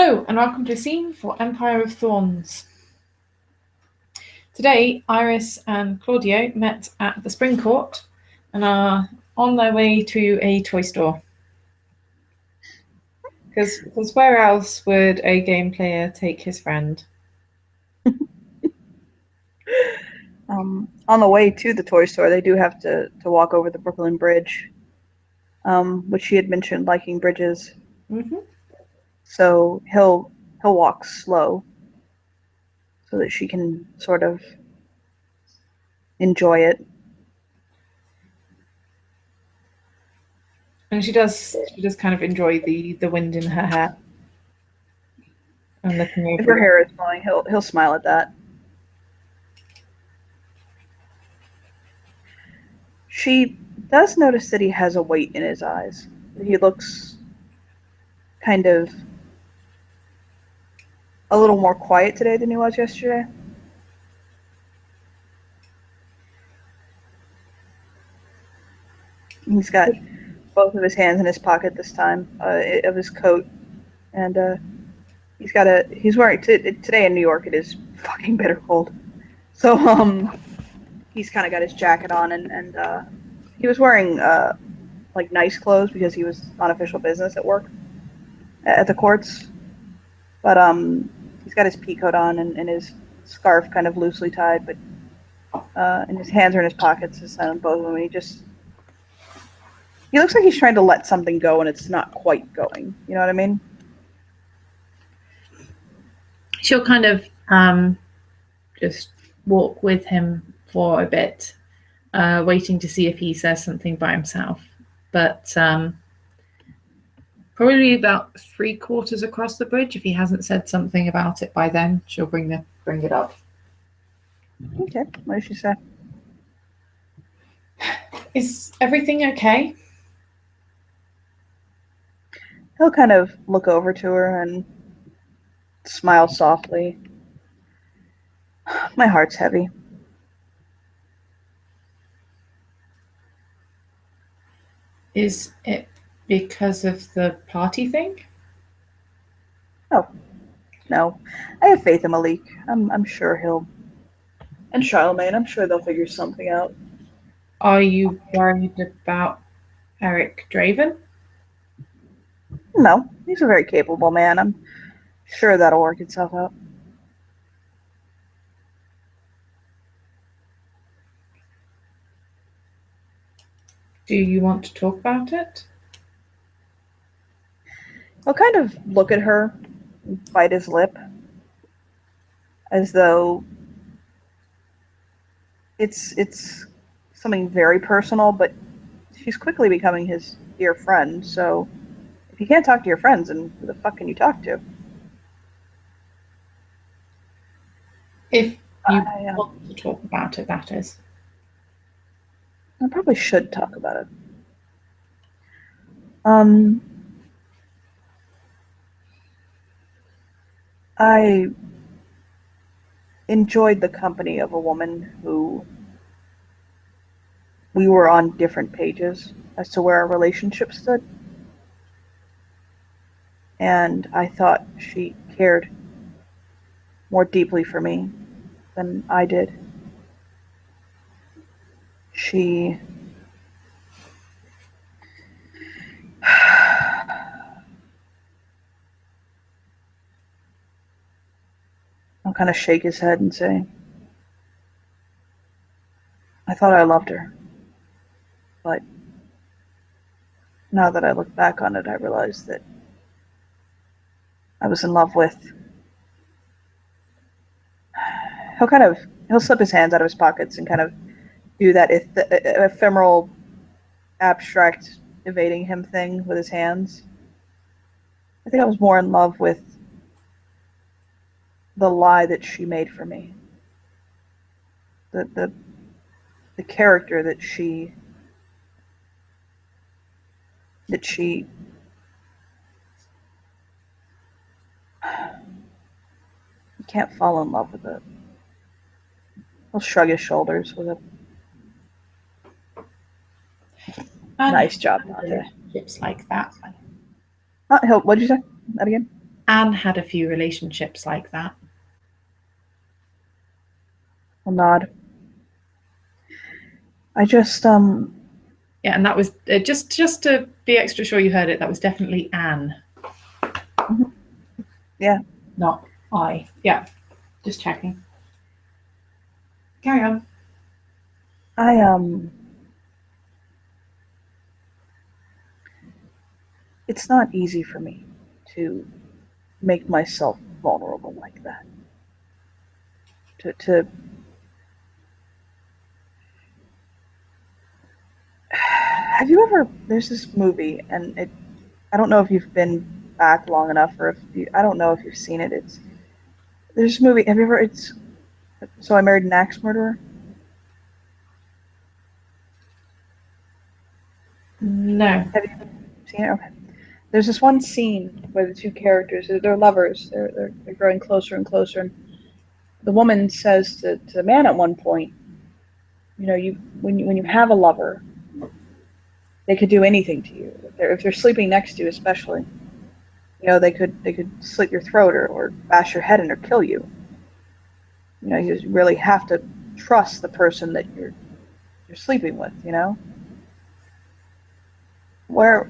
Hello and welcome to the scene for Empire of Thorns. Today, Iris and Claudio met at the Spring Court and are on their way to a toy store. Because where else would a game player take his friend? On the way to the toy store, they do have to walk over the Brooklyn Bridge, which she had mentioned liking bridges. Mm-hmm. So he'll walk slow so that she can sort of enjoy it. And she does kind of enjoy the wind in her hair and looking If over her it. hair is flowing, he'll smile at that. She does notice that he has a weight in his eyes. He looks kind of a little more quiet today than he was yesterday. He's got both of his hands in his pocket this time of his coat, and he's wearing today in New York. It is fucking bitter cold, so he's kind of got his jacket on, and he was wearing like nice clothes because he was on official business at work at the courts, but he's got his pea coat on and his scarf kind of loosely tied, but and his hands are in his pockets, both of them. And he looks like he's trying to let something go and it's not quite going. You know what I mean? She'll kind of just walk with him for a bit, waiting to see if he says something by himself. But probably about 3/4 across the bridge, if he hasn't said something about it by then, she'll bring it up. Okay, what did she say? Is everything okay? He'll kind of look over to her and smile softly. My heart's heavy. Is it because of the party thing? Oh, no. I have faith in Malik. I'm sure he'll. And Charlemagne, I'm sure they'll figure something out. Are you worried about Eric Draven? No, he's a very capable man. I'm sure that'll work itself out. Do you want to talk about it? He'll kind of look at her and bite his lip as though it's something very personal, but she's quickly becoming his dear friend, so if you can't talk to your friends, then who the fuck can you talk to? If you want to talk about it, that is. I probably should talk about it. I enjoyed the company of a woman who we were on different pages as to where our relationship stood. And I thought she cared more deeply for me than I did. I'll kind of shake his head and say, I thought I loved her, but now that I look back on it, I realize that I was in love with. He'll slip his hands out of his pockets and kind of do that ephemeral, abstract, evading him thing with his hands. I think I was more in love with the lie that she made for me. The character that she you can't fall in love with it. He'll shrug his shoulders with a nice job, Dante. Relationships like that. What did you say? That again? Anne had a few relationships like that. I'll nod. I just Yeah, and that was just to be extra sure you heard it. That was definitely Anne. Yeah. Not I. Yeah, just checking. Carry on. I it's not easy for me to make myself vulnerable like that. To have you ever? There's this movie, and I don't know if you've been back long enough, or if I don't know if you've seen it. There's this movie. Have you ever? It's So I Married an Axe Murderer. No. Have you seen it? Okay. There's this one scene where the two characters, they're lovers. They're growing closer and closer, and the woman says to the man at one point, you know, when you have a lover, they could do anything to you. If they're sleeping next to you, especially, you know, they could slit your throat or bash your head in or kill you. You know, you really have to trust the person that you're sleeping with. You know, where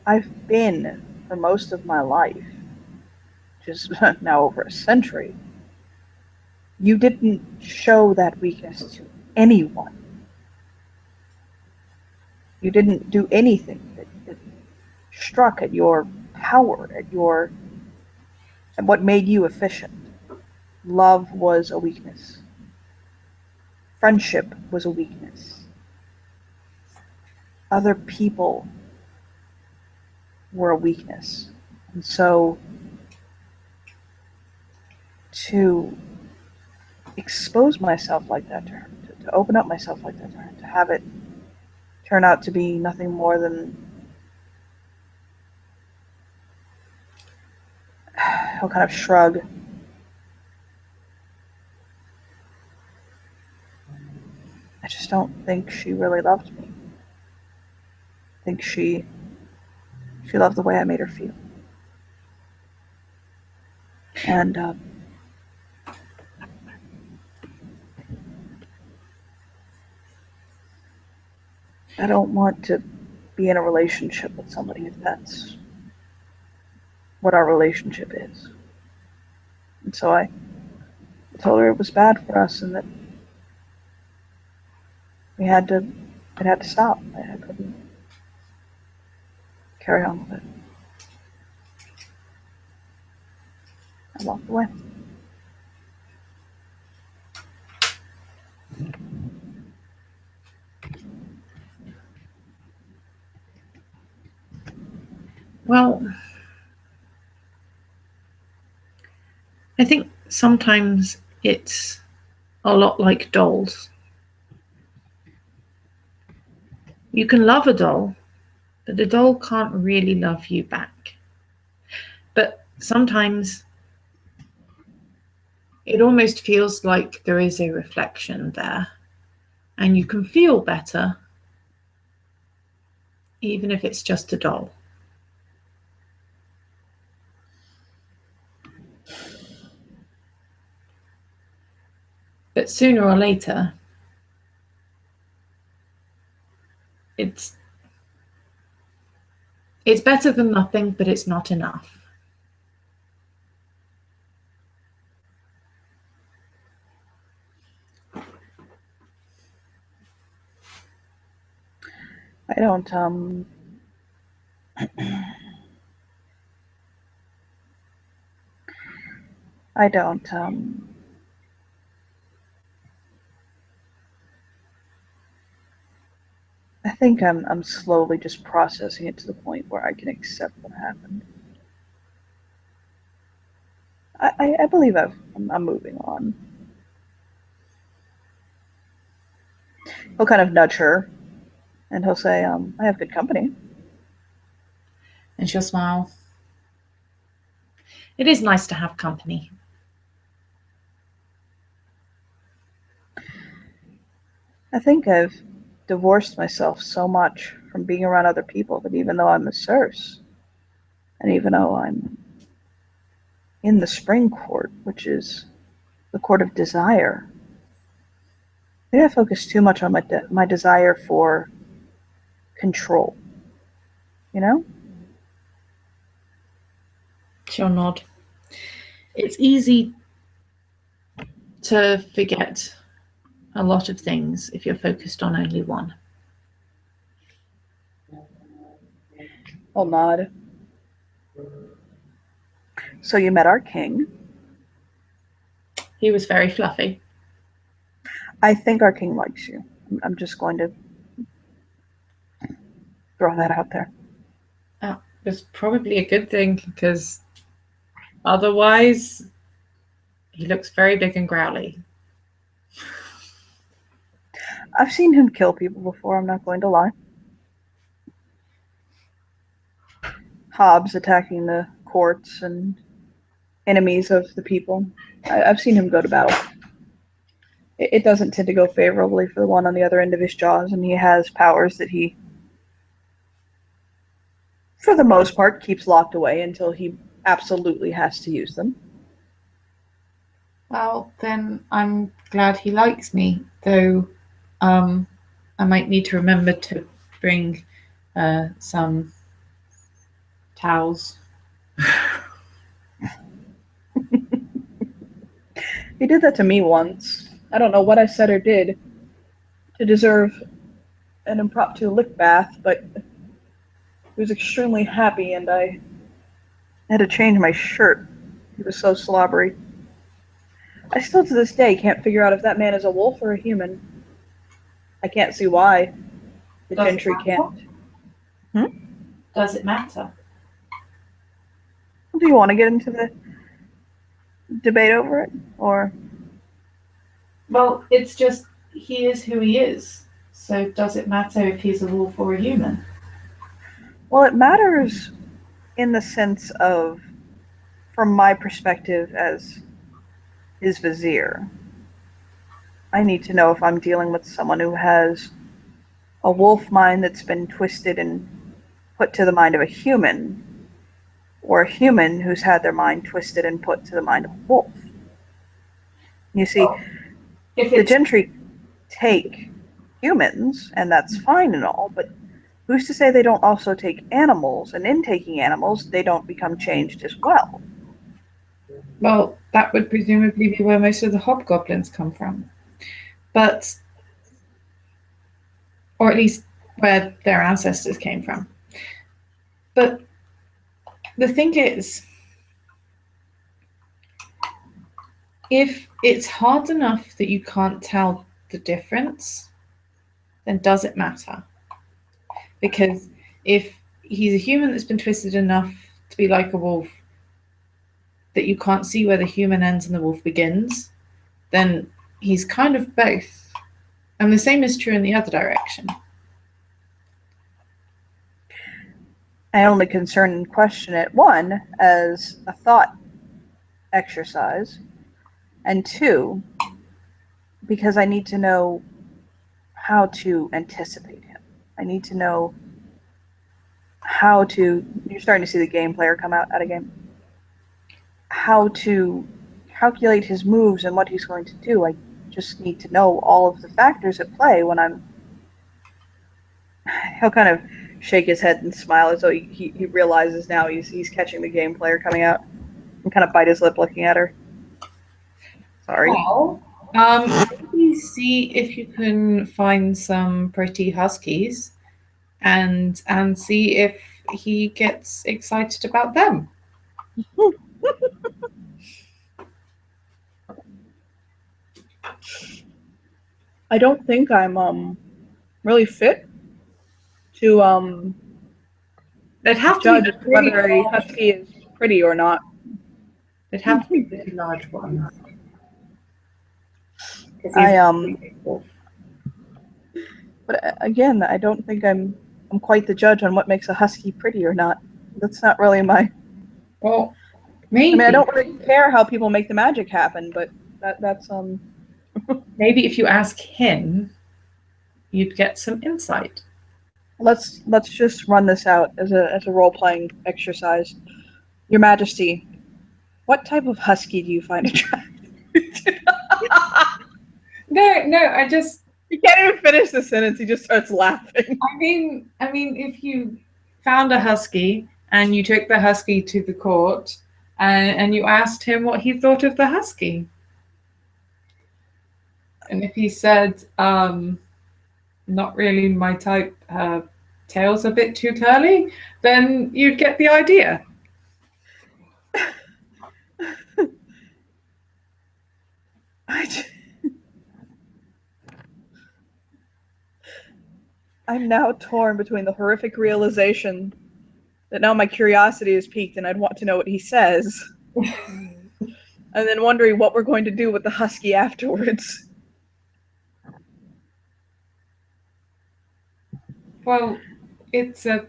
I've been for most of my life, which is now over a century, you didn't show that weakness to anyone. You didn't do anything that struck at your power, at what made you efficient. Love was a weakness. Friendship was a weakness. Other people were a weakness. And so to expose myself like that to her, to open up myself like that to her, to have it turn out to be nothing more than, he'll kind of shrug. I just don't think she really loved me. I think she loved the way I made her feel. And I don't want to be in a relationship with somebody if that's what our relationship is. And so I told her it was bad for us and that we had to it had to stop. I couldn't carry on with it. I walked away. Well, I think sometimes it's a lot like dolls. You can love a doll, but the doll can't really love you back. But sometimes it almost feels like there is a reflection there, and you can feel better, even if it's just a doll. But sooner or later, it's better than nothing, but it's not enough. I don't I don't I think I'm slowly just processing it to the point where I can accept what happened. I believe I'm moving on. He'll kind of nudge her and he'll say, I have good company. And she'll smile. It is nice to have company. I think I've divorced myself so much from being around other people that even though I'm a nurse, and even though I'm in the Spring Court, which is the court of desire. Maybe I focus too much on my desire for control. You know? She'll nod. It's easy to forget a lot of things if you're focused on only one. I'll nod. So you met our king. He was very fluffy. I think our king likes you. I'm just going to throw that out there. It's probably a good thing, because otherwise he looks very big and growly. I've seen him kill people before, I'm not going to lie. Hobbes attacking the courts and enemies of the people. I've seen him go to battle. It doesn't tend to go favorably for the one on the other end of his jaws, and he has powers that he, for the most part, keeps locked away until he absolutely has to use them. Well, then I'm glad he likes me, though I might need to remember to bring some towels. He did that to me once. I don't know what I said or did to deserve an impromptu lick bath, but he was extremely happy, and I had to change my shirt. He was so slobbery. I still to this day can't figure out if that man is a wolf or a human. I can't see why the gentry can't. Does it matter? Do you want to get into the debate over it, or? Well, it's just he is who he is. So does it matter if he's a wolf or a human? Well, it matters in the sense of, from my perspective as his vizier, I need to know if I'm dealing with someone who has a wolf mind that's been twisted and put to the mind of a human, or a human who's had their mind twisted and put to the mind of a wolf. You see, the gentry take humans, and that's fine and all, but who's to say they don't also take animals, and in taking animals, they don't become changed as well? Well, that would presumably be where most of the hobgoblins come from. But, or at least where their ancestors came from. But the thing is, if it's hard enough that you can't tell the difference, then does it matter? Because if he's a human that's been twisted enough to be like a wolf that you can't see where the human ends and the wolf begins, then he's kind of both. And the same is true in the other direction. I only concern and question it, one, as a thought exercise, and two, because I need to know how to anticipate him. I need to know how to, you're starting to see the game player come out at a game, how to calculate his moves and what he's going to do. I just need to know all of the factors at play when he'll kind of shake his head and smile as though he realizes now he's catching the game player coming out, and kind of bite his lip looking at her. Sorry. Well, maybe see if you can find some pretty huskies and see if he gets excited about them. I don't think I'm really fit to They'd have judge to be whether a husky is pretty or not. They'd have to be pretty large ones. But again, I don't think I'm quite the judge on what makes a husky pretty or not. That's not really my. Well, maybe. I mean, I don't really care how people make the magic happen, but that's Maybe if you ask him, you'd get some insight. Let's just run this out as a role playing exercise. Your Majesty, What type of husky do you find attractive? No, I just. He can't even finish the sentence. He just starts laughing. I mean, if you found a husky and you took the husky to the court and you asked him what he thought of the husky, and if he said, not really my type, tail's a bit too curly, then you'd get the idea. I'm now torn between the horrific realization that now my curiosity is piqued and I'd want to know what he says, and then wondering what we're going to do with the husky afterwards. Well, it's a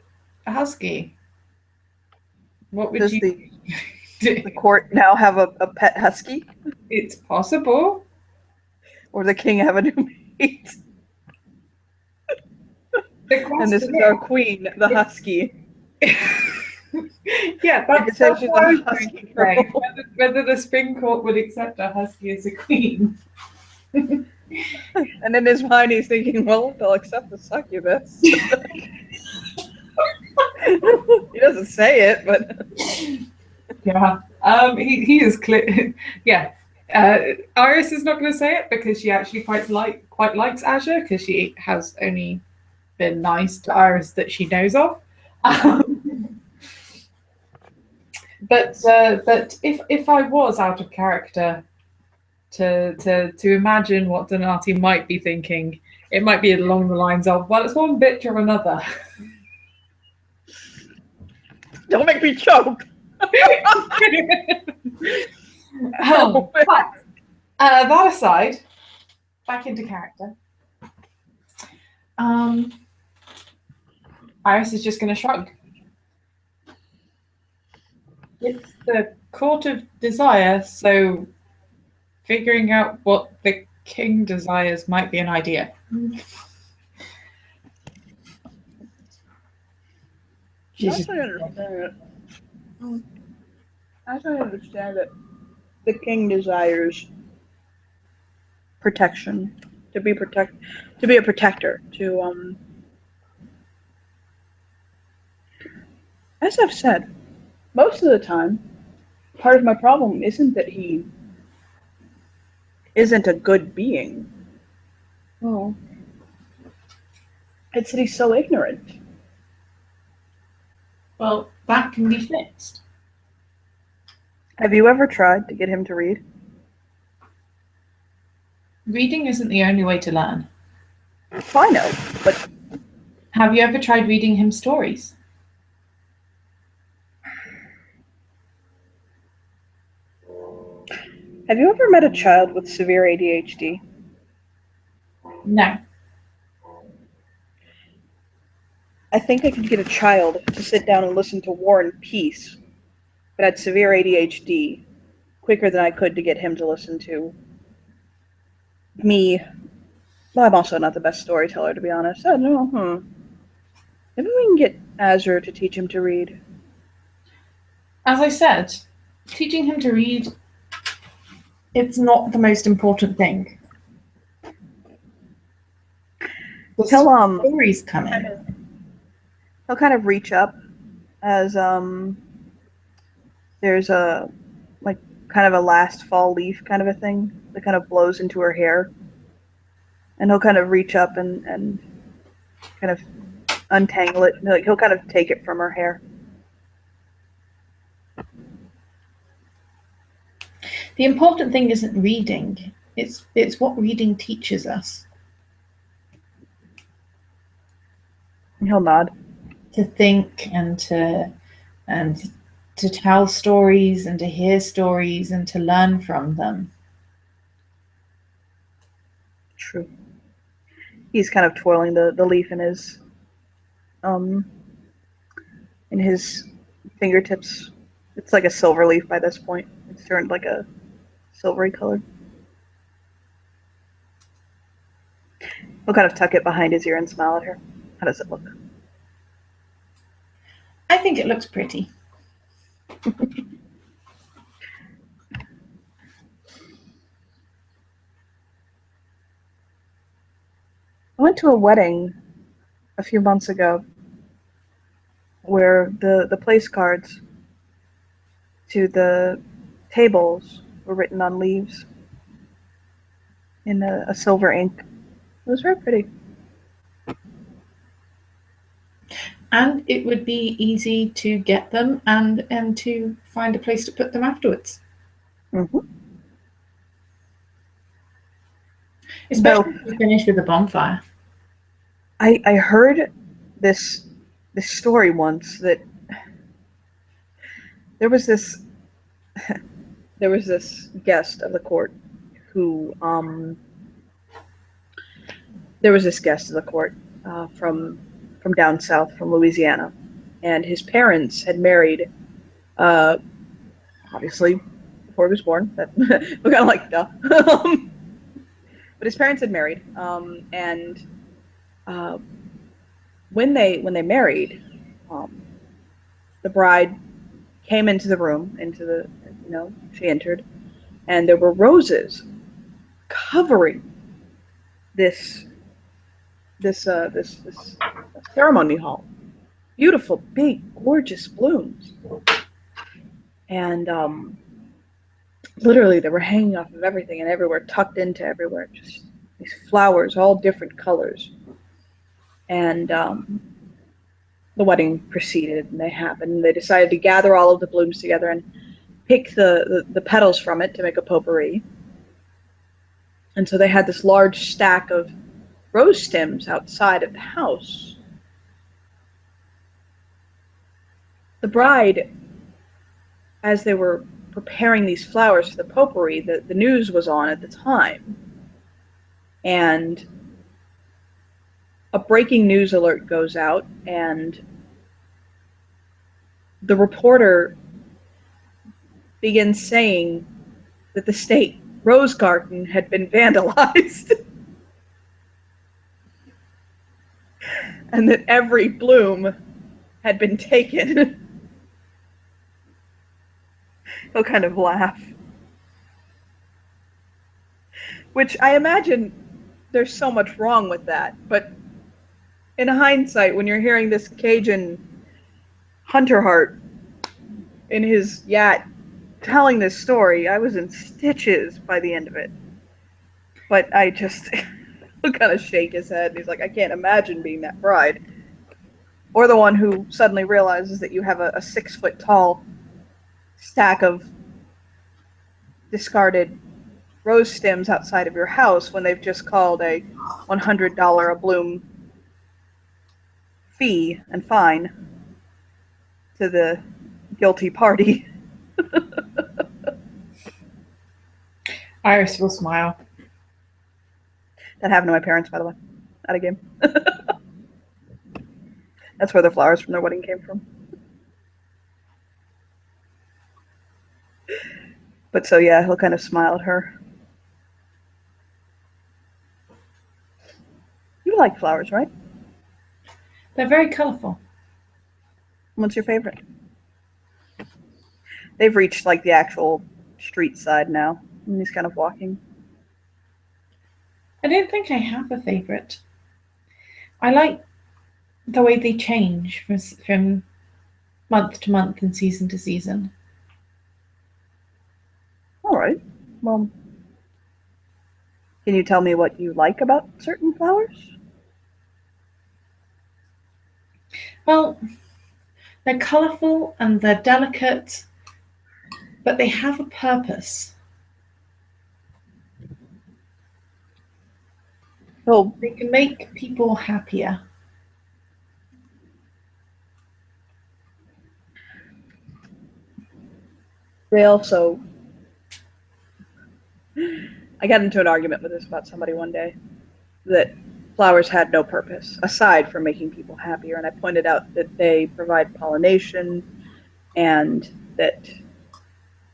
husky. What would Does you the do? court now have a pet husky? It's possible. Or the king have a new mate? And this is is our queen, the husky. Yeah, that's Say what she's I a was husky going to girl. say. Whether the Spring Court would accept a husky as a queen. And in his mind, he's thinking, well, they'll accept the succubus. He doesn't say it, but Yeah. He is clear. Yeah. Iris is not going to say it because she actually quite likes Azure because she has only been nice to Iris that she knows of. But if I was out of character to imagine what Donati might be thinking, it might be along the lines of, well, it's one bitch or another. don't make me choke. But that aside, back into character. Iris is just going to shrug. It's the court of desire, so figuring out what the king desires might be an idea. As I understand it, the king desires protection, to be a protector, as I've said, most of the time, part of my problem isn't that he isn't a good being. Oh. It's that he's so ignorant. Well, that can be fixed. Have you ever tried to get him to read? Reading isn't the only way to learn. I know, but have you ever tried reading him stories? Have you ever met a child with severe ADHD? No. I think I could get a child to sit down and listen to War and Peace, but had severe ADHD quicker than I could to get him to listen to me. Well, I'm also not the best storyteller, to be honest. I don't know. Maybe we can get Azure to teach him to read. As I said, teaching him to read, it's not the most important thing. The stories come in. He'll kind of reach up as there's a kind of a last fall leaf kind of a thing that kind of blows into her hair, and he'll kind of reach up and kind of untangle it. He'll kind of take it from her hair. The important thing isn't reading; it's what reading teaches us. He'll nod. To think and to tell stories and to hear stories and to learn from them. True. He's kind of twirling the leaf in his fingertips. It's like a silver leaf by this point. It's turned like a silvery color. He'll kind of tuck it behind his ear and smile at her. How does it look? I think it looks pretty. I went to a wedding a few months ago where the place cards to the tables were written on leaves in a silver ink. It was very pretty. And it would be easy to get them and to find a place to put them afterwards. Mm-hmm. Especially Though if you finish with a bonfire. I heard this this story once that there was this there was this guest of the court who there was this guest of the court from down south from Louisiana, and his parents had married uh, obviously before he was born. That we kind of like duh. But his parents had married, and uh, when they married, um, the bride came into the room, into the she entered, and there were roses covering this this ceremony hall. Beautiful, big, gorgeous blooms, and literally they were hanging off of everything and everywhere, tucked into everywhere. Just these flowers, all different colors, and the wedding proceeded, and they happened. And they decided to gather all of the blooms together and pick the petals from it to make a potpourri. And so they had this large stack of rose stems outside of the house. The bride, as they were preparing these flowers for the potpourri, the news was on at the time. And a breaking news alert goes out, and the reporter begins saying that the state rose garden had been vandalized and that every bloom had been taken. He'll kind of laugh. Which I imagine there's so much wrong with that. But in hindsight, when you're hearing this Cajun hunter heart in his yacht telling this story, I was in stitches by the end of it. But I just he'll kind of shake his head, and he's like, I can't imagine being that bride. Or the one who suddenly realizes that you have a 6 foot tall stack of discarded rose stems outside of your house when they've just called a $100 a bloom fee and fine to the guilty party. Iris will smile. That happened to my parents, by the way, at a game. That's where the flowers from their wedding came from. But so yeah, he'll kind of smile at her. You like flowers, right? They're very colourful. What's your favorite? They've reached like the actual street side now, and he's kind of walking. I don't think I have a favourite. I like the way they change from month to month and season to season. All right. Well, can you tell me what you like about certain flowers? Well, they're colourful and they're delicate, but they have a purpose. So They can make people happier. they also, I got into an argument with this about somebody one day that flowers had no purpose aside from making people happier, and I pointed out that they provide pollination and that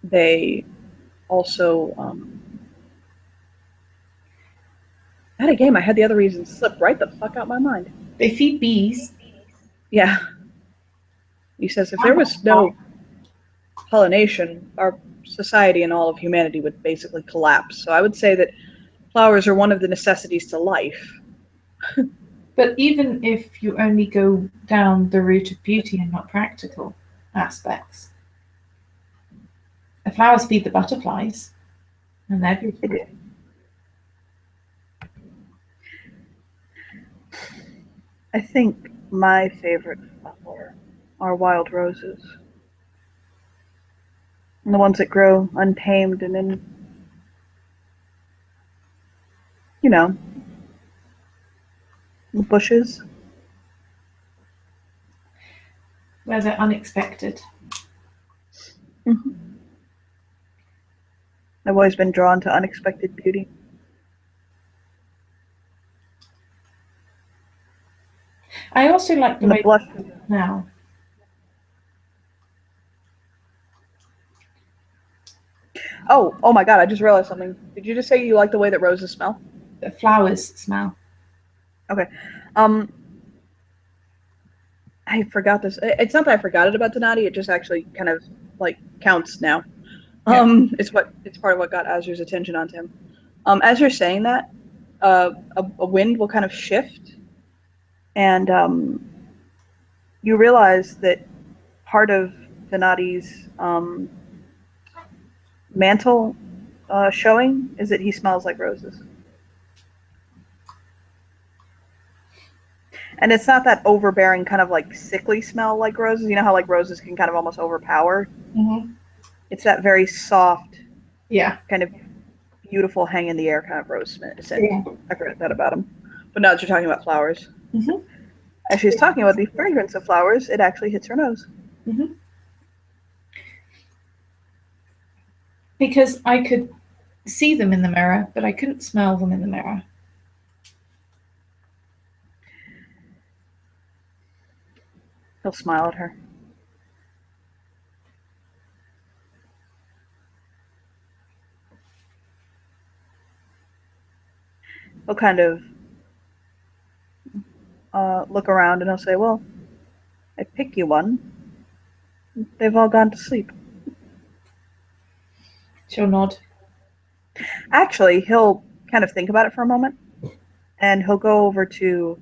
they also I had a game. I had the other reason slip right the fuck out my mind. They feed bees. Yeah. He says if there was no pollination, our society and all of humanity would basically collapse. So I would say that flowers are one of the necessities to life. But even if you only go down the route of beauty and not practical aspects, the flowers feed the butterflies, and they're They beautiful. do. I think my favorite flower are wild roses. And the ones that grow untamed and in, you know, bushes. Where they're unexpected. Mm-hmm. I've always been drawn to unexpected beauty. I also like the And the way blush. now. Oh my God! I just realized something. Did you just say you like the way that roses smell? The flowers smell. Okay. Um, I forgot this. It's not that I forgot it about Donati. It just actually kind of like counts now. Yeah. It's part of what got Azur's attention onto him. As you're saying that, a wind will kind of shift, and you realize that part of Donati's mantle showing is that he smells like roses. And it's not that overbearing kind of like sickly smell like roses. You know how like roses can kind of almost overpower. Mm-hmm. It's that very soft, Yeah. kind of beautiful, hang in the air kind of rose scent. Yeah. I forgot that about him. But now that you're talking about flowers, Mm-hmm. as she's talking about the fragrance of flowers, it actually hits her nose. Mm-hmm. Because I could see them in the mirror, but I couldn't smell them in the mirror. He'll smile at her. He'll kind of look around and he'll say, "Well, I pick you one. They've all gone to sleep." She'll nod. Actually, he'll kind of think about it for a moment, and he'll go over to,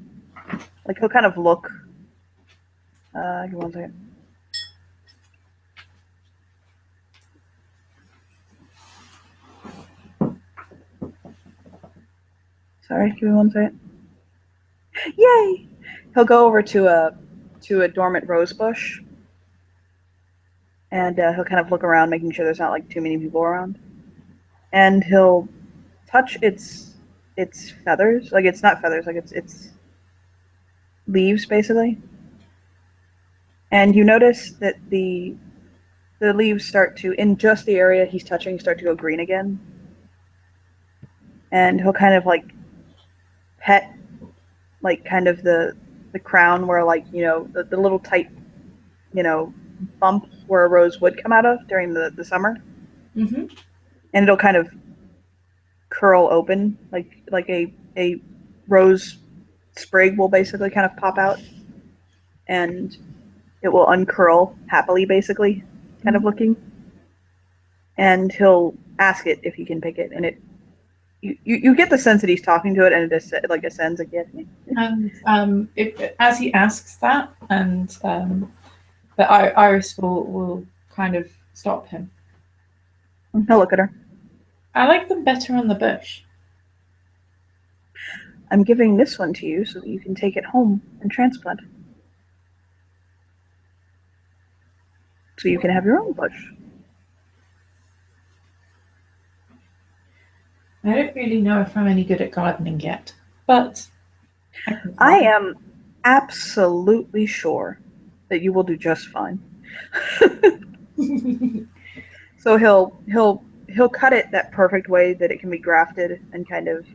like, he'll kind of look. Give me one second. Sorry, give me one second. Yay! He'll go over to a dormant rose bush, and he'll kind of look around, making sure there's not like too many people around. And he'll touch its feathers, like it's not feathers, like it's leaves basically. And you notice that the leaves start to, in just the area he's touching, start to go green again. And he'll kind of like pet, like kind of the crown where, like, you know, the little tight, you know, bump where a rose would come out of during the summer, Mm-hmm. and it'll kind of curl open, like a rose sprig will basically kind of pop out, and it will uncurl happily, basically, kind of Mm-hmm. looking. And he'll ask it if he can pick it, and you get the sense that he's talking to it, and it just like ascends again. And as he asks that, and the Iris will kind of stop him. He'll look at her. I like them better on the bush. I'm giving this one to you so that you can take it home and transplant, so you can have your own bush. I don't really know if I'm any good at gardening yet, but I can I try. am absolutely sure that you will do just fine. So he'll cut it that perfect way that it can be grafted and kind of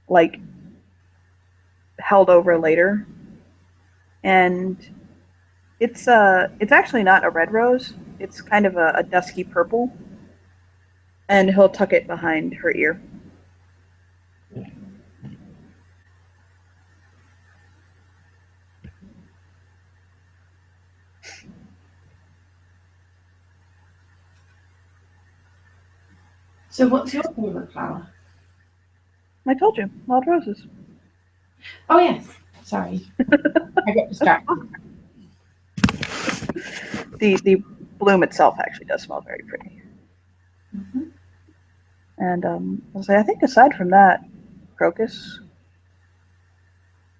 like held over later. And it's actually not a red rose. It's kind of a dusky purple, and he'll tuck it behind her ear. So, what's your favorite flower? I told you, wild roses. Oh yes, sorry, I got distracted. The bloom itself actually does smell very pretty. Mm-hmm. And I'll say I think aside from that, crocus,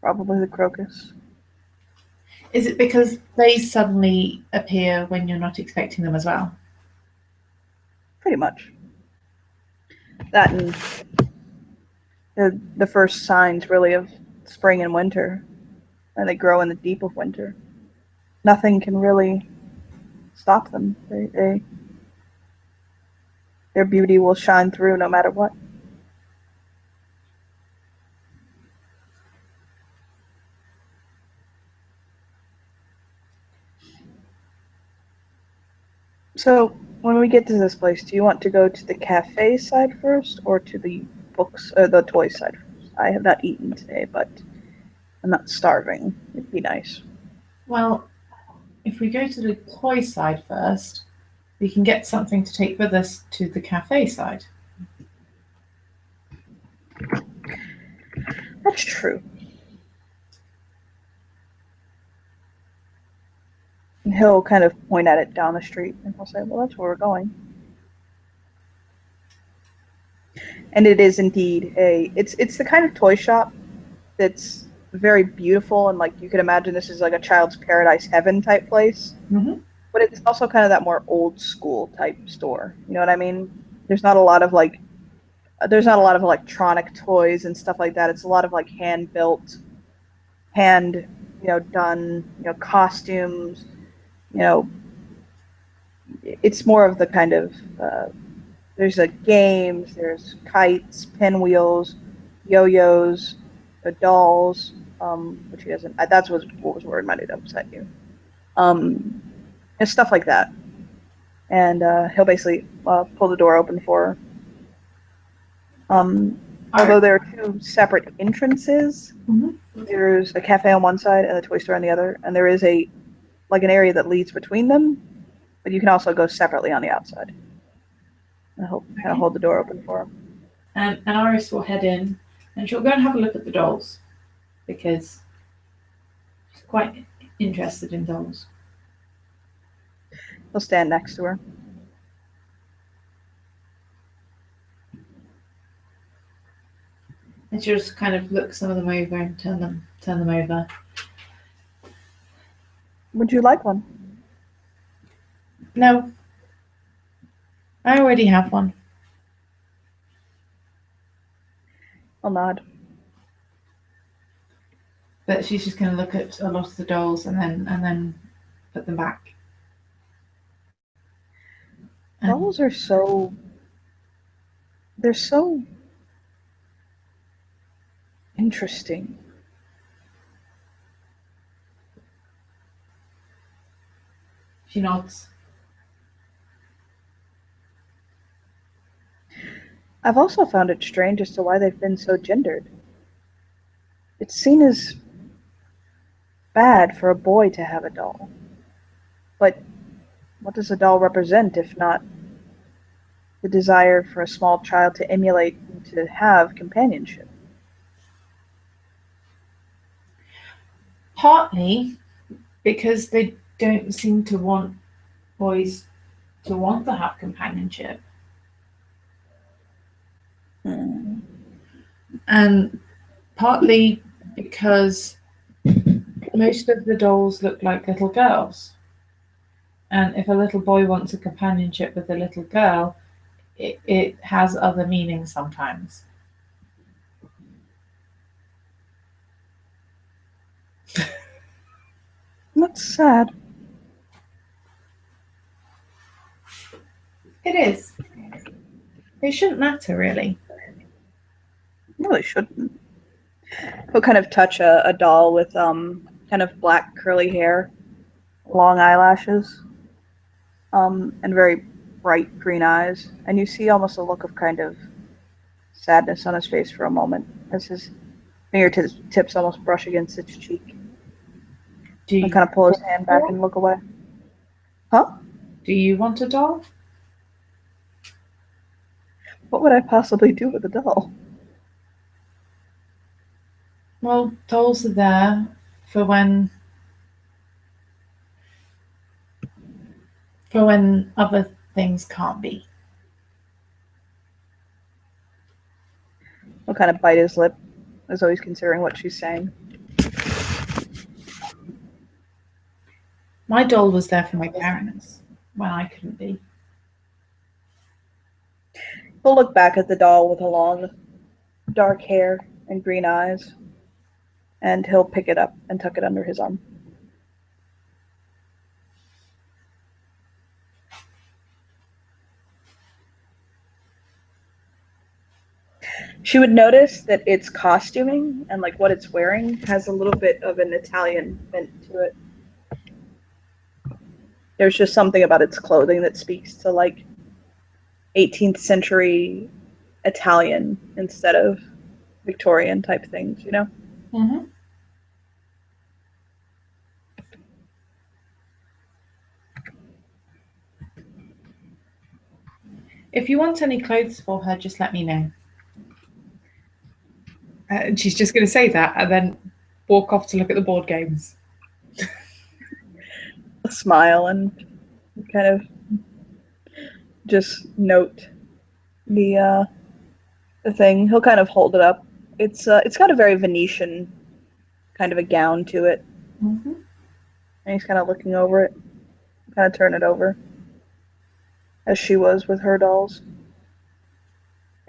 probably the crocus. Is it because they suddenly appear when you're not expecting them as well? Pretty much. That and the first signs really of spring and winter, and they grow in the deep of winter. Nothing can really stop them. Their beauty will shine through no matter what. So when we get to this place, do you want to go to the cafe side first or to the books or the toy side first? I have not eaten today, but I'm not starving. It'd be nice. Well, if we go to the toy side first, we can get something to take with us to the cafe side. That's true. And he'll kind of point at it down the street and he'll say, well, that's where we're going. And it is indeed it's the kind of toy shop that's very beautiful and like you could imagine this is like a child's paradise heaven type place. Mm-hmm. But it's also kind of that more old school type store. You know what I mean? There's not a lot of like there's not a lot of electronic toys and stuff like that. It's a lot of like hand built, hand done costumes. You know, it's more of the kind of there's like games, there's kites, pinwheels, yo-yos, dolls. Which he doesn't. That's what was word might have upset you. Um, and stuff like that. And he'll basically pull the door open for her. Although there are two separate entrances, Mm-hmm. there's a cafe on one side and a toy store on the other, and there is an area that leads between them, but you can also go separately on the outside. And he'll kind of Okay. hold the door open for her. And Iris will head in, and she'll go and have a look at the dolls because she's quite interested in dolls. He'll stand next to her. And she'll just kind of look some of them over and turn them over. Would you like one? No, I already have one. I'll nod. But she's just going to look at a lot of the dolls and then put them back. And Dolls are they're so interesting. she nods. I've also found it strange as to why they've been so gendered. It's seen as bad for a boy to have a doll. But what does a doll represent if not the desire for a small child to emulate and to have companionship? Partly because they don't seem to want boys to want to have companionship. Hmm. And partly because most of the dolls look like little girls. And if a little boy wants a companionship with a little girl, it has other meanings sometimes. That's sad. It is. It shouldn't matter, really. No, they shouldn't. He'll kind of touch a doll with kind of black curly hair, long eyelashes, and very bright green eyes, and you see almost a look of kind of sadness on his face for a moment as his fingertips almost brush against its cheek, Do and you, kind of pull his hand back and look away. Huh? do you want a doll? What would I possibly do with a doll? Well, dolls are there for when other things can't be. He'll kind of bite his lip, as though he's considering what she's saying. My doll was there for my parents when I couldn't be. He'll look back at the doll with the long, dark hair and green eyes, and he'll pick it up and tuck it under his arm. She would notice that its costuming and like what it's wearing has a little bit of an Italian bent to it. There's just something about its clothing that speaks to like 18th century Italian instead of Victorian type things, you know? Mm-hmm. If you want any clothes for her, just let me know. And she's just going to say that and then walk off to look at the board games. Smile and kind of just note the thing. He'll kind of hold it up. It's got a very Venetian kind of a gown to it, Mm-hmm. and he's kind of looking over it, kind of turn it over, as she was with her dolls,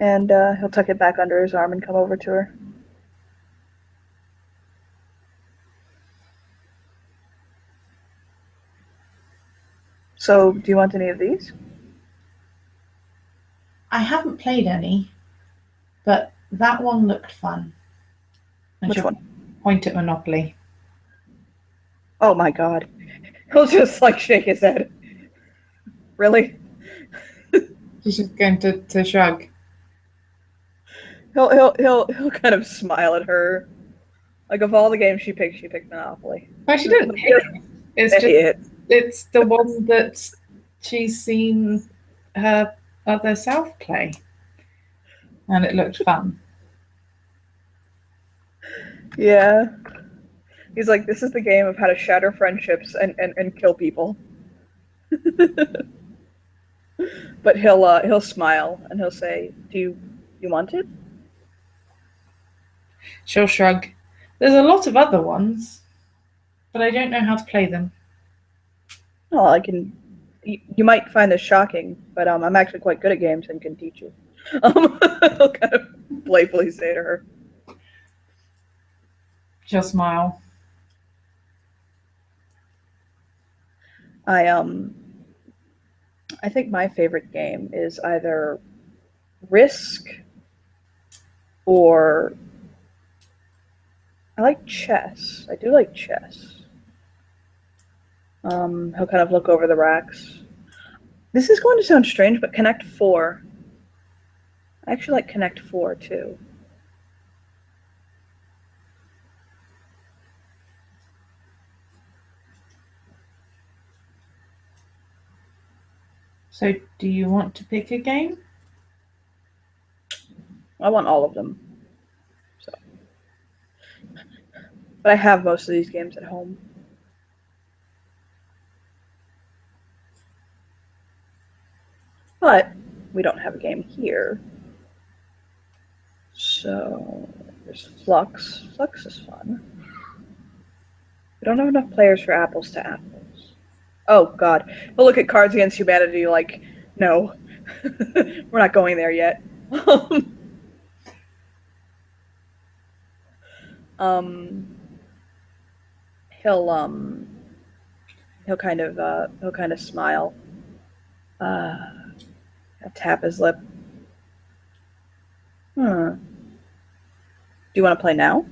and he'll tuck it back under his arm and come over to her. So, do you want any of these? I haven't played any, but that one looked fun. And Which she'll one? point at Monopoly. Oh my god. He'll just like shake his head. Really? She's just going to shrug. He'll kind of smile at her. Like of all the games she picked Monopoly. But she didn't pick it. It's just It. it's the one that she's seen her other self play, and it looked fun. Yeah. He's like, this is the game of how to shatter friendships and kill people. But he'll smile and he'll say, "Do you want it?" She'll shrug. There's a lot of other ones, but I don't know how to play them. Well, I can. You might find this shocking, but I'm actually quite good at games and can teach you. He'll kind of playfully say to her. She'll smile. I um I think my favorite game is either Risk or I like chess. I do like chess. He'll kind of look over the racks. This is going to sound strange, but Connect Four. I actually like Connect Four too. So, do you want to pick a game? I want all of them. So, but I have most of these games at home. But we don't have a game here. So there's Flux. Flux is fun. We don't have enough players for apples to apples. Oh god. We'll look at Cards Against Humanity like, no. We're not going there yet. um he'll um he'll kind of smile. Uh tap his lip. Do you want to play now?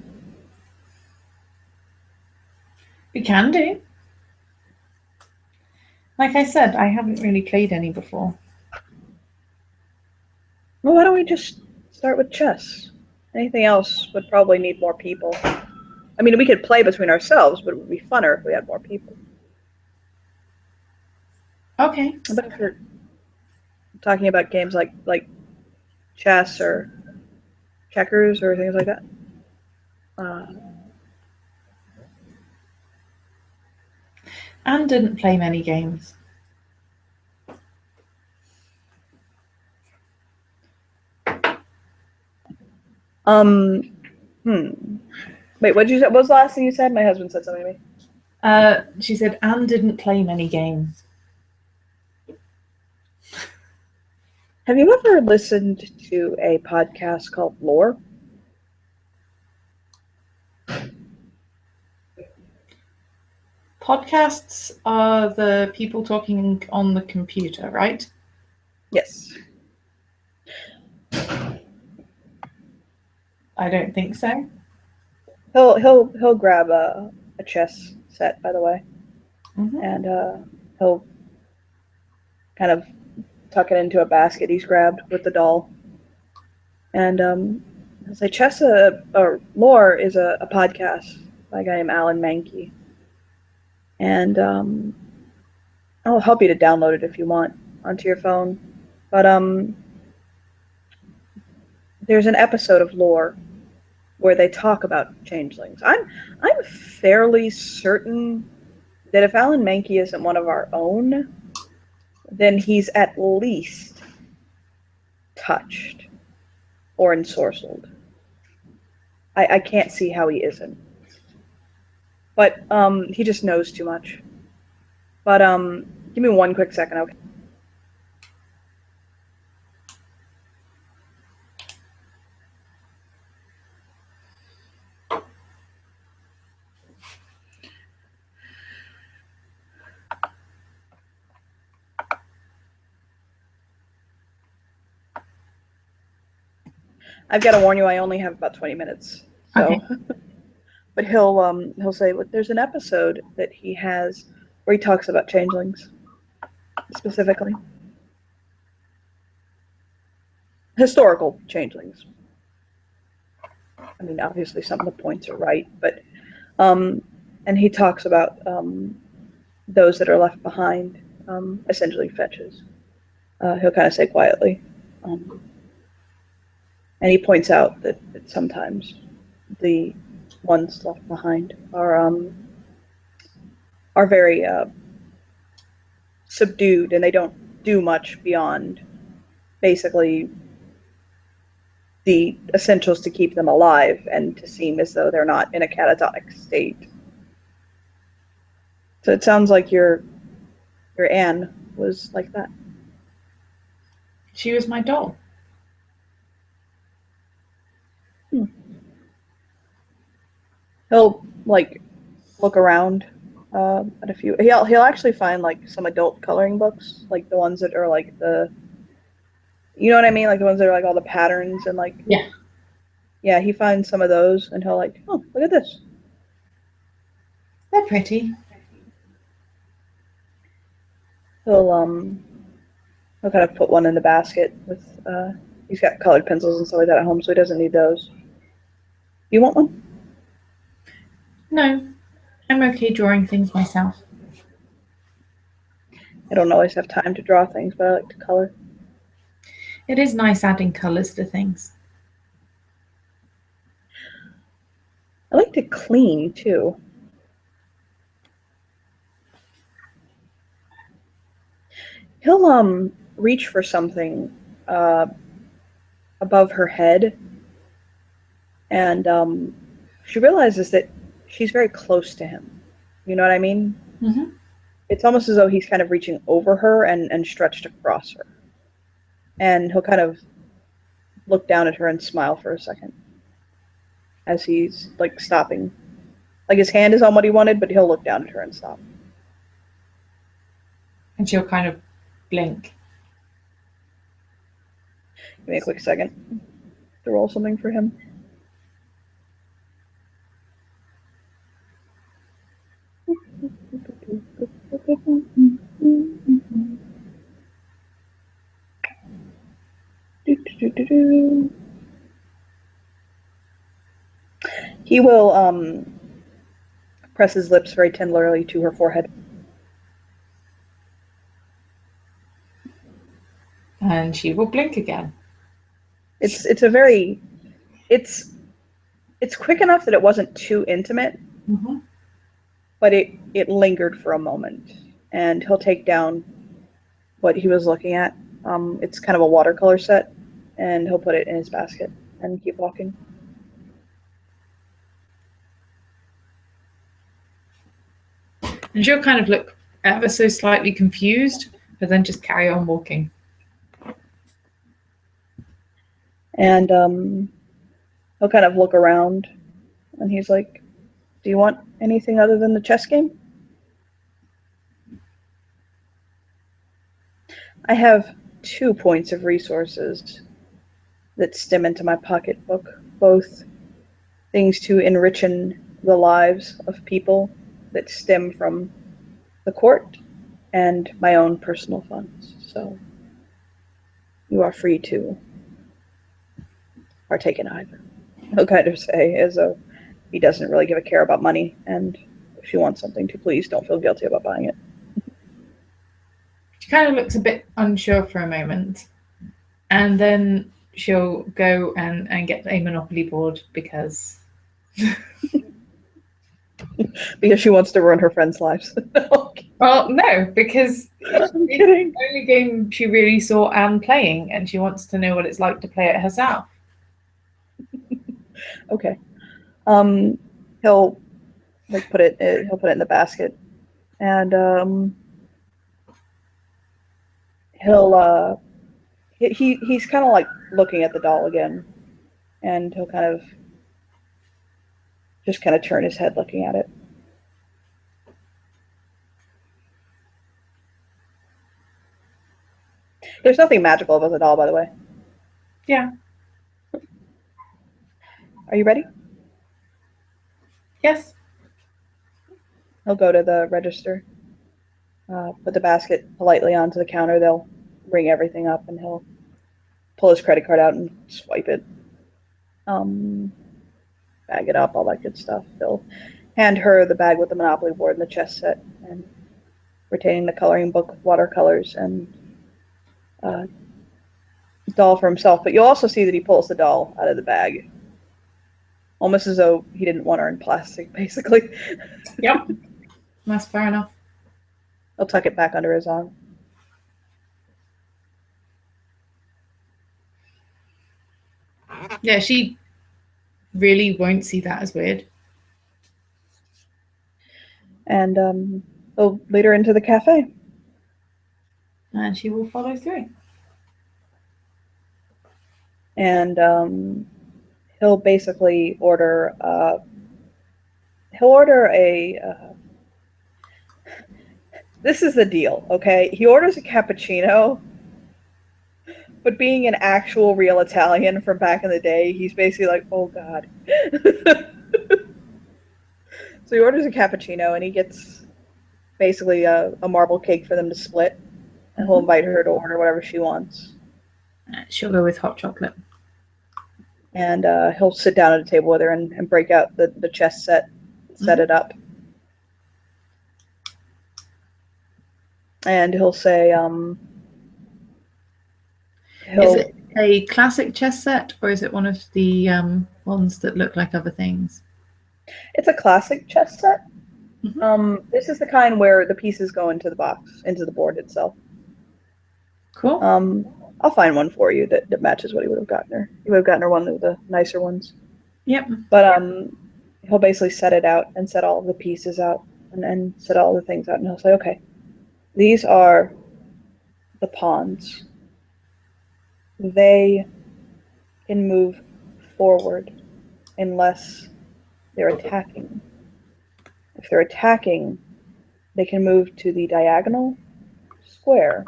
We can do. Like I said, I haven't really played any before. Well, why don't we just start with chess? Anything else would probably need more people. I mean, we could play between ourselves, but it would be funner if we had more people. Okay. But if you're talking about games like chess or checkers or things like that. Anne didn't play many games. Um, Wait, what did you say? What was the last thing you said? My husband said something to me. She said Anne didn't play many games. Have you ever listened to a podcast called Lore? Podcasts are the people talking on the computer, right? Yes. I don't think so. He'll grab a chess set, by the way, Mm-hmm. and he'll kind of tuck it into a basket he's grabbed with the doll. And he'll say, "Chess or Lore is a podcast by a guy named Alan Mankey, and I'll help you to download it if you want onto your phone. But there's an episode of Lore where they talk about changelings. I'm fairly certain that if Alan Mankey isn't one of our own, then he's at least touched or ensorcelled. I can't see how he isn't. But he just knows too much. But give me one quick second, okay? I've got to warn you, I only have about 20 minutes. So, Okay. but he'll say, look, there's an episode that he has where he talks about changelings specifically, historical changelings. I mean, obviously some of the points are right, but and he talks about those that are left behind, essentially fetches. He'll kind of say quietly, and he points out that sometimes the ones left behind are very subdued, and they don't do much beyond basically the essentials to keep them alive and to seem as though they're not in a catatonic state. So it sounds like your Anne was like that. She was my doll. He'll like look around at a few. He'll actually find like some adult coloring books, like the ones that are like you know what I mean, like the ones that are like all the patterns and like Yeah. He finds some of those and he'll like, oh, look at this. They're pretty. He'll kind of put one in the basket with he's got colored pencils and stuff like that at home, so he doesn't need those. You want one? No, I'm okay drawing things myself. I don't always have time to draw things, but I like to color. It is nice adding colours to things. I like to clean too. He'll reach for something above her head, and she realizes that she's very close to him. You know what I mean? Mm-hmm. It's almost as though he's kind of reaching over her and stretched across her. And he'll kind of look down at her and smile for a second as he's like stopping. Like his hand is on what he wanted, but he'll look down at her and stop. And she'll kind of blink. Give me a quick second to roll something for him. He will press his lips very tenderly to her forehead. And she will blink again. It's a very it's It's quick enough that it wasn't too intimate, but it lingered for a moment. And he'll take down what he was looking at. It's kind of a watercolor set, and he'll put it in his basket and keep walking. And she'll kind of look ever so slightly confused, but then just carry on walking. And he'll kind of look around, and he's like, "Do you want anything other than the chess game?" I have 2 points of resources that stem into my pocketbook, both things to enrichen the lives of people that stem from the court and my own personal funds. So you are free to partake in either. He'll kind of say, as though he doesn't really give a care about money, and if you want something to, please don't feel guilty about buying it. She kind of looks a bit unsure for a moment, and then she'll go and get a Monopoly board because Because she wants to ruin her friends' lives. well, no, because it's I'm kidding. the only game she really saw Anne playing, and she wants to know what it's like to play it herself. Okay. He'll put it in the basket, and he's kind of like looking at the doll again, and he'll kind of just turn his head looking at it. There's nothing magical about the doll, by the way. Yeah. Are you ready? Yes. He'll go to the register, put the basket politely onto the counter. They'll bring everything up, and he'll pull his credit card out and swipe it. Bag it up, all that good stuff. He'll hand her the bag with the Monopoly board and the chess set, and retaining the coloring book with watercolors and doll for himself. But you'll also see that he pulls the doll out of the bag, almost as though he didn't want her in plastic, basically. Yep. That's fair enough. He'll tuck it back under his arm. Yeah, she really won't see that as weird. And he'll lead her into the cafe. And she will follow through. And he'll basically order a this is the deal, okay? He orders a cappuccino, but being an actual real Italian from back in the day, he's basically like, oh god. So he orders a cappuccino, and he gets basically a marble cake for them to split, and he'll invite her to order whatever she wants. She'll go with hot chocolate. And he'll sit down at a table with her and break out the chess set, set it up. And he'll say, Is it a classic chess set, or is it one of the ones that look like other things? It's a classic chess set. This is the kind where the pieces go into the box, into the board itself. Cool. I'll find one for you that matches what he would have gotten her. He would have gotten her one of the nicer ones. Yep. But he'll basically set it out and set all of the pieces out and set all the things out, and he'll say, okay, these are the pawns. They can move forward unless they're attacking. If they're attacking, they can move to the diagonal square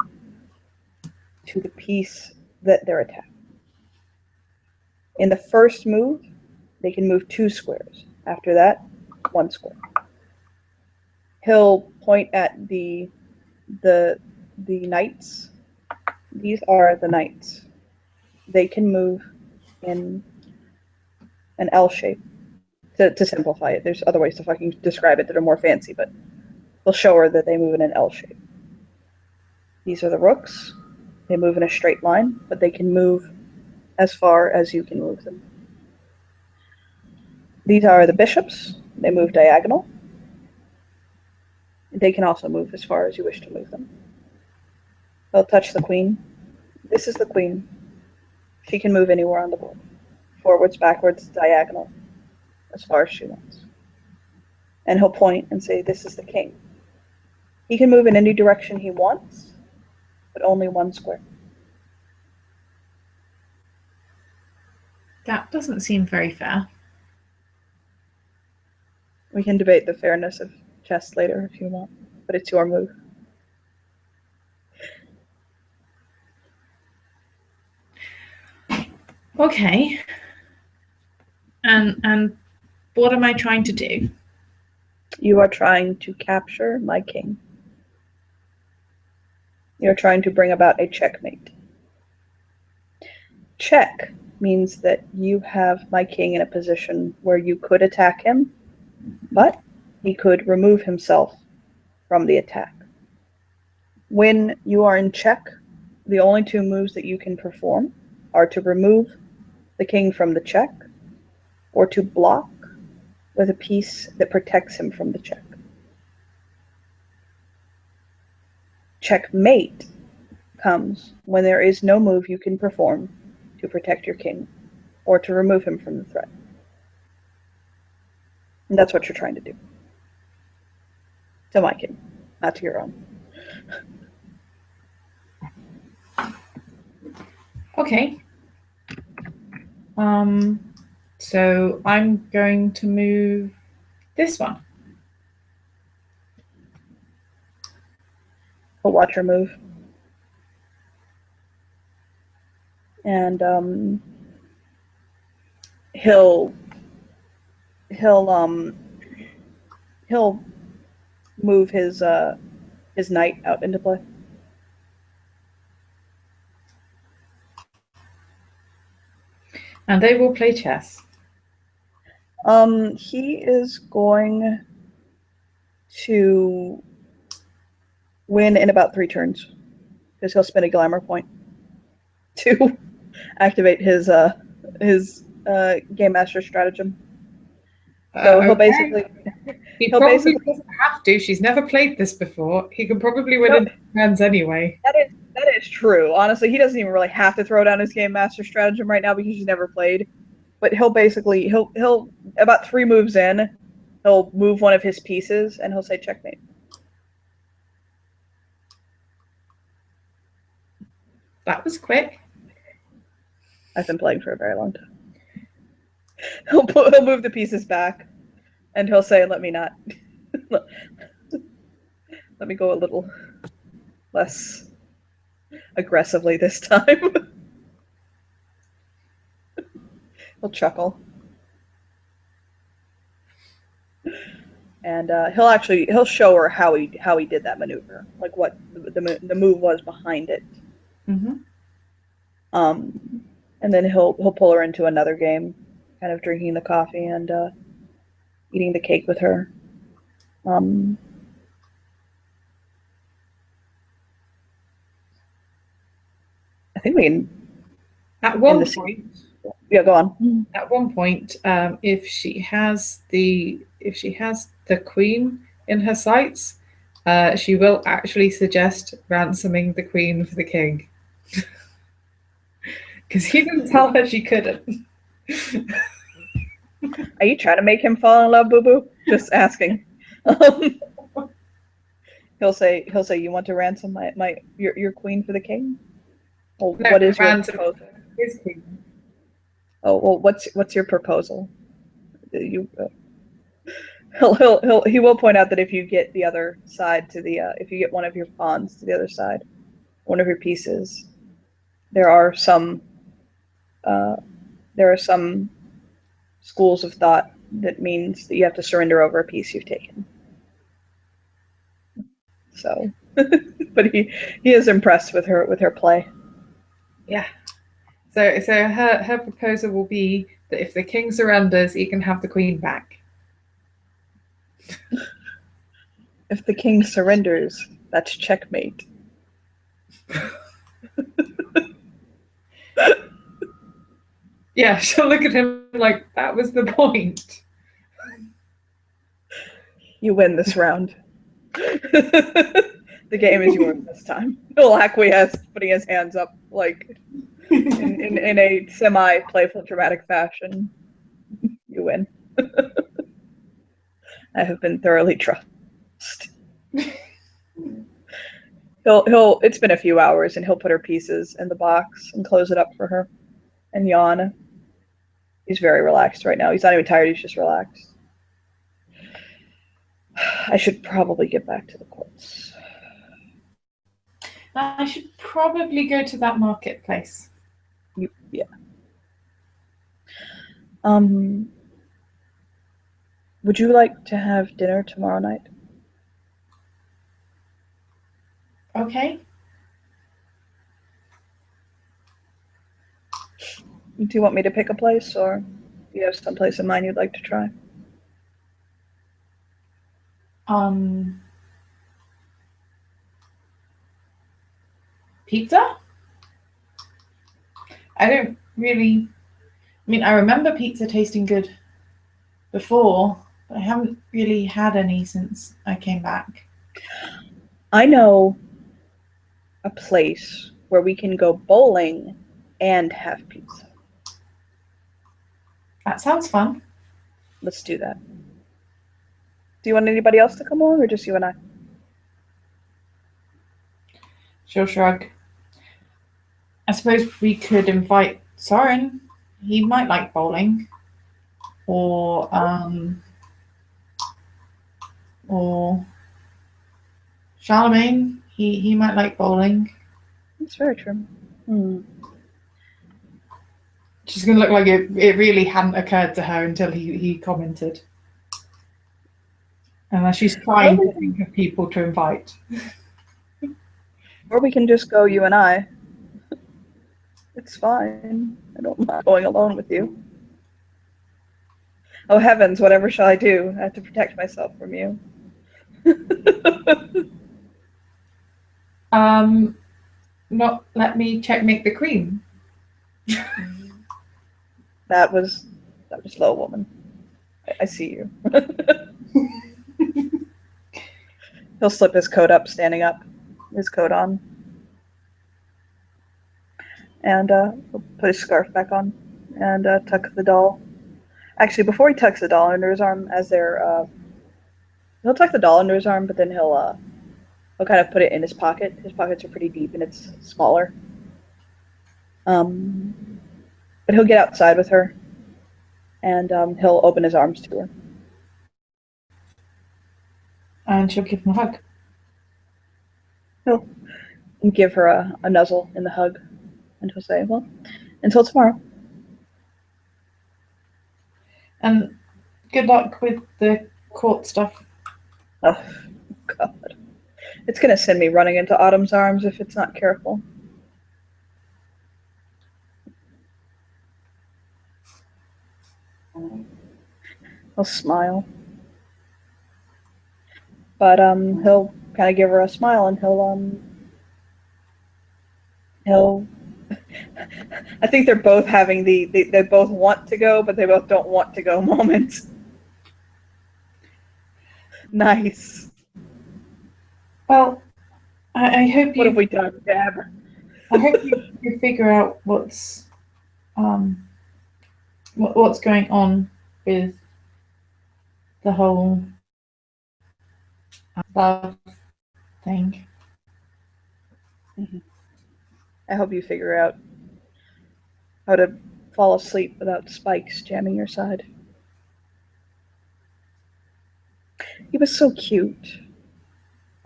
to the piece that they're attacking. In the first move, they can move 2 squares. After that, 1 square. He'll point at the knights. These are the knights. They can move in an L shape. To simplify it, there's other ways to fucking describe it that are more fancy, but we'll show her that they move in an L shape. These are the rooks. They move in a straight line, but they can move as far as you can move them. These are the bishops. They move diagonal. They can also move as far as you wish to move them. They'll touch the queen. This is the queen. She can move anywhere on the board. Forwards, backwards, diagonal, as far as she wants. And he'll point and say, this is the king. He can move in any direction he wants, but only one square. That doesn't seem very fair. We can debate the fairness of chess later if you want, but it's your move. Okay. And what am I trying to do? You are trying to capture my king. You're trying to bring about a checkmate. Check means that you have my king in a position where you could attack him, but he could remove himself from the attack. When you are in check, the only two moves that you can perform are to remove the king from the check or to block with a piece that protects him from the check. Checkmate comes when there is no move you can perform to protect your king or to remove him from the threat. And that's what you're trying to do. To my king, not to your own. Okay. So I'm going to move this one. He'll watch her move. And he'll move his knight out into play. And they will play chess. He is going to win in about 3 turns because he'll spend a glamour point to activate his game master stratagem. So he'll basically he probably doesn't have to. She's never played this before. He can probably win in hands anyway. That is true. Honestly, he doesn't even really have to throw down his game master stratagem right now because he's never played. But he'll about 3 moves in, he'll move one of his pieces and he'll say checkmate. That was quick. I've been playing for a very long time. He'll move the pieces back and he'll say, let me go a little less aggressively this time. He'll chuckle. And he'll show her how he did that maneuver, like what the move was behind it. Mm-hmm. And then he'll pull her into another game, kind of drinking the coffee and eating the cake with her. I think we can. At one point, yeah, go on. At one point, if she has the queen in her sights, she will actually suggest ransoming the queen for the king. Because he didn't tell her she couldn't. Are you trying to make him fall in love, Boo Boo? Just asking. He'll say, you want to ransom your queen for the king? Well, No, what is your proposal? His queen. Oh well, what's your proposal? He will point out that if you get the other side to the if you get one of your pawns to the other side, one of your pieces, there are some schools of thought that means that you have to surrender over a piece you've taken. So, but he is impressed with her play. Yeah. So her proposal will be that if the king surrenders, he can have the queen back. If the king surrenders, that's checkmate. Yeah, she'll look at him like, that was the point. You win this round. The game is yours this time. He'll acquiesce, putting his hands up, like in a semi-playful, dramatic fashion. You win. I have been thoroughly trusted. He'll. It's been a few hours, and he'll put her pieces in the box and close it up for her, and yawn. He's very relaxed right now. He's not even tired. He's just relaxed. I should probably get back to the courts. I should probably go to that marketplace. Yeah. Would you like to have dinner tomorrow night? Okay. Do you want me to pick a place, or do you have some place in mind you'd like to try? Pizza? I don't really... I mean, I remember pizza tasting good before, but I haven't really had any since I came back. I know a place where we can go bowling and have pizza. That sounds fun. Let's do that. Do you want anybody else to come along, or just you and I? She'll shrug. I suppose we could invite Soren. He might like bowling. Or Charlemagne. He might like bowling. That's very true. She's going to look like it really hadn't occurred to her until he commented. And she's trying to think of people to invite. Or we can just go, you and I. It's fine. I don't mind going alone with you. Oh heavens, whatever shall I do? I have to protect myself from you. Not let me checkmate the queen. That was low, woman. I see you. He'll slip his coat up, standing up, his coat on, and he'll put his scarf back on and tuck the doll. Actually, before he tucks the doll under his arm, he'll tuck the doll under his arm, but then he'll kind of put it in his pocket. His pockets are pretty deep and it's smaller. But he'll get outside with her, and he'll open his arms to her. And she'll give him a hug. He'll give her a nuzzle in the hug, and he'll say, well, until tomorrow. And good luck with the court stuff. Oh, God. It's going to send me running into Autumn's arms if it's not careful. He'll smile. But he'll kind of give her a smile, and he'll I think they're both having they both want to go, but they both don't want to go moment. Nice. Well, I hope you... What have we done, Deb? I hope you figure out what's going on with the whole love thing. Mm-hmm. I hope you figure out how to fall asleep without spikes jamming your side. He was so cute.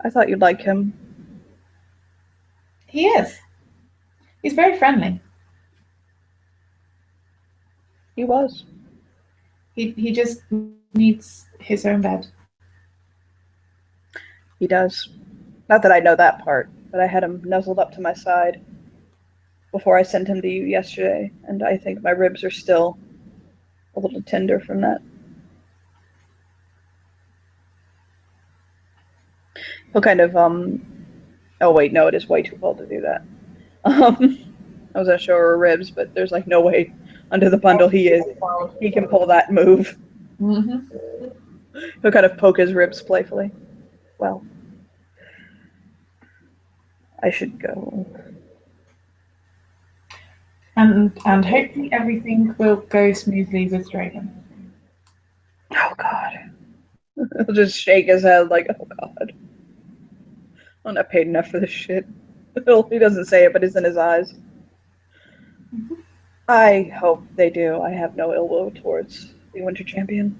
I thought you'd like him. He is. He's very friendly. He was. He just needs his own bed. He does. Not that I know that part, but I had him nuzzled up to my side before I sent him to you yesterday, and I think my ribs are still a little tender from that. He'll kind of, oh wait, no, it is way too cold to do that. I was gonna show her ribs, but there's like no way under the bundle he can pull that move. Mm-hmm. He'll kind of poke his ribs playfully. Well, I should go. And hopefully everything will go smoothly with Dragon. Oh God. He'll just shake his head like, oh God. I'm not paid enough for this shit. He doesn't say it, but it's in his eyes. I hope they do. I have no ill will towards the Winter Champion.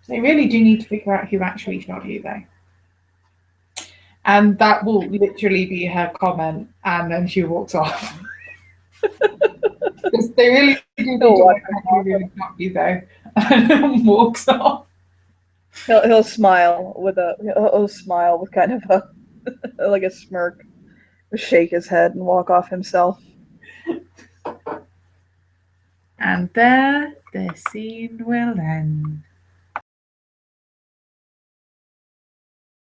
They really do need to figure out who actually shot you, though. And that will literally be her comment, and then she walks off. Because they really do need to work out who really shot you, though, and then walks off. He'll smile with he'll smile with kind of a like a smirk, shake his head and walk off himself. And there the scene will end.